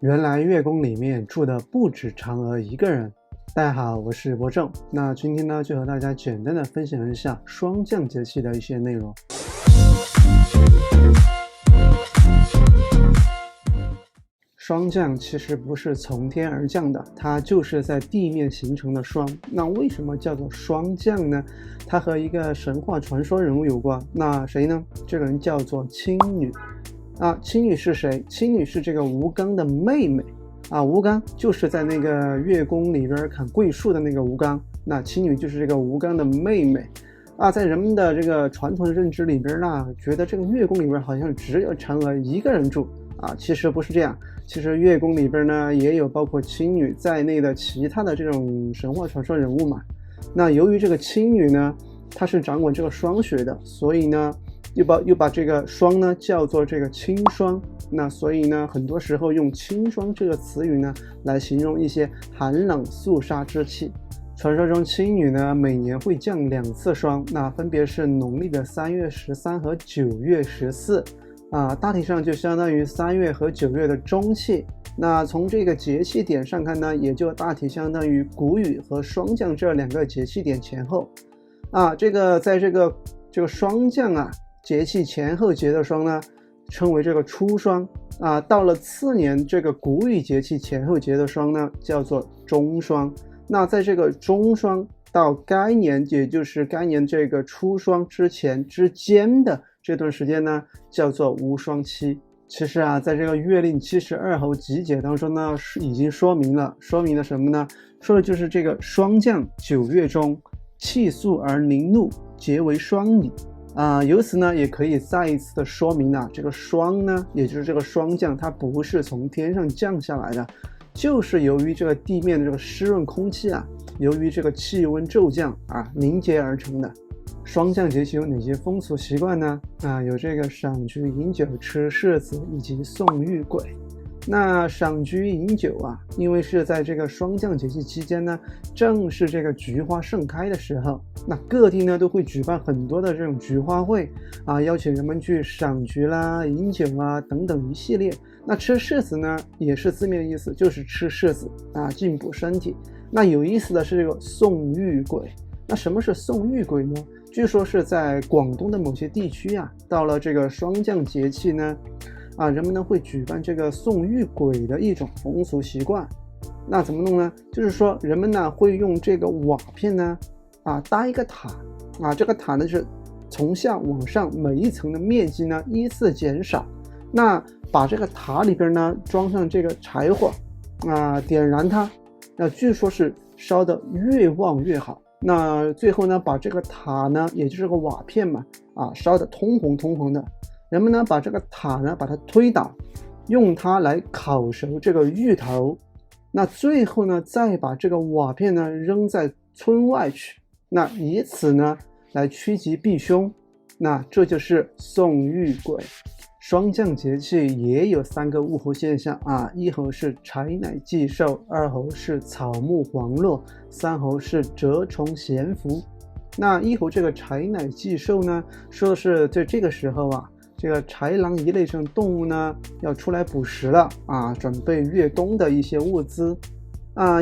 原来月宫里面住的不止嫦娥一个人。大家好，我是博正。那今天呢，就和大家简单的分享一下霜降节气的一些内容。霜降其实不是从天而降的，它就是在地面形成的霜。那为什么叫做霜降呢？它和一个神话传说人物有关。那谁呢？这个人叫做青女。青女是谁？青女是这个吴刚的妹妹。吴刚就是在那个月宫里边砍桂树的那个吴刚。那青女就是这个吴刚的妹妹。在人们的这个传统认知里边呢，觉得这个月宫里边好像只有嫦娥一个人住。其实不是这样。其实月宫里边呢，也有包括青女在内的其他的这种神话传说人物嘛。那由于这个青女呢，她是掌管这个霜雪的，所以呢又把这个霜呢叫做这个清霜。那所以呢，很多时候用清霜这个词语呢来形容一些寒冷肃杀之气。传说中青女呢每年会降2次霜，那分别是农历的3月13和9月14。大体上就相当于3月和9月的中气。那从这个节气点上看呢，也就大体相当于谷雨和霜降这2个节气点前后。在这个霜降节气前后节的霜呢，称为这个初霜。到了次年这个谷雨节气前后节的霜呢，叫做中霜。那在这个中霜到该年，也就是该年这个初霜之间的这段时间呢，叫做无霜期。其实在这个月令72候集解当中呢，已经说明了什么呢？说的就是这个霜降9月中，气肃而凝露，结为霜矣。由此呢，也可以再一次的说明这个霜呢，也就是这个霜降，它不是从天上降下来的，就是由于这个地面的这个湿润空气由于这个气温骤降凝结而成的。霜降节气有哪些风俗习惯呢？有这个赏菊饮酒、吃柿子以及送玉鬼。那赏菊饮酒因为是在这个霜降节气期间呢，正是这个菊花盛开的时候，那各地呢都会举办很多的这种菊花会邀请人们去赏菊啦、饮酒等等一系列。那吃柿子呢，也是字面意思，就是吃柿子进补身体。那有意思的是这个送玉鬼。那什么是送玉鬼呢？据说是在广东的某些地区到了这个霜降节气呢，人们呢会举办这个送玉鬼的一种风俗习惯。那怎么弄呢？就是说人们呢会用这个瓦片呢搭一个塔这个塔呢是从下往上每一层的面积呢依次减少。那把这个塔里边呢装上这个柴火点燃它，那据说是烧得越旺越好。那最后呢，把这个塔呢，也就是个瓦片嘛烧得通红的。人们呢把这个塔呢把它推倒，用它来烤熟这个芋头。那最后呢再把这个瓦片呢扔在村外去，那以此呢来趋吉避凶。那这就是送玉鬼。霜降节气也有3个物候现象一候是柴乃既寿，2候是草木黄落，3候是蛰虫咸伏。那1候这个柴乃既寿呢，说的是在这个时候这个豺狼一类这种动物呢要出来捕食了准备越冬的一些物资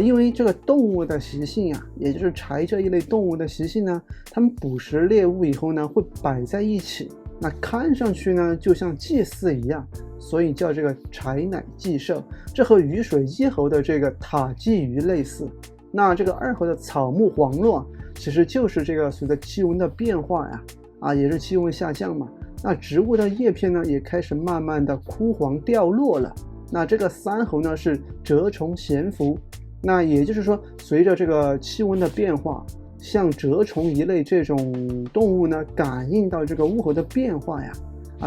因为这个动物的习性也就是豺这一类动物的习性呢，它们捕食猎物以后呢会摆在一起，那看上去呢就像祭祀一样，所以叫这个柴乃既寿。这和雨水1候的这个塔鲫鱼类似。那这个2候的草木黄落其实就是这个随着气温的变化也是气温下降嘛，那植物的叶片呢也开始慢慢的枯黄掉落了。那这个3候呢是蛰虫咸伏。那也就是说，随着这个气温的变化，像蛰虫一类这种动物呢，感应到这个物候的变化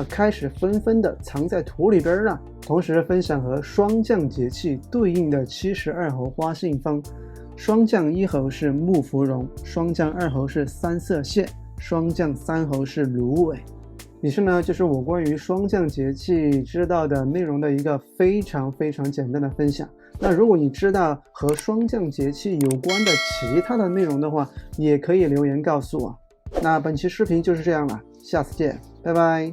开始纷纷的藏在土里边了。同时分享和霜降节气对应的72候花信封。霜降1候是木芙蓉，霜降2候是三色蟹，霜降3候是芦苇。以上呢就是我关于霜降节气知道的内容的一个非常简单的分享。那如果你知道和霜降节气有关的其他的内容的话，也可以留言告诉我。那本期视频就是这样了，下次见，拜拜。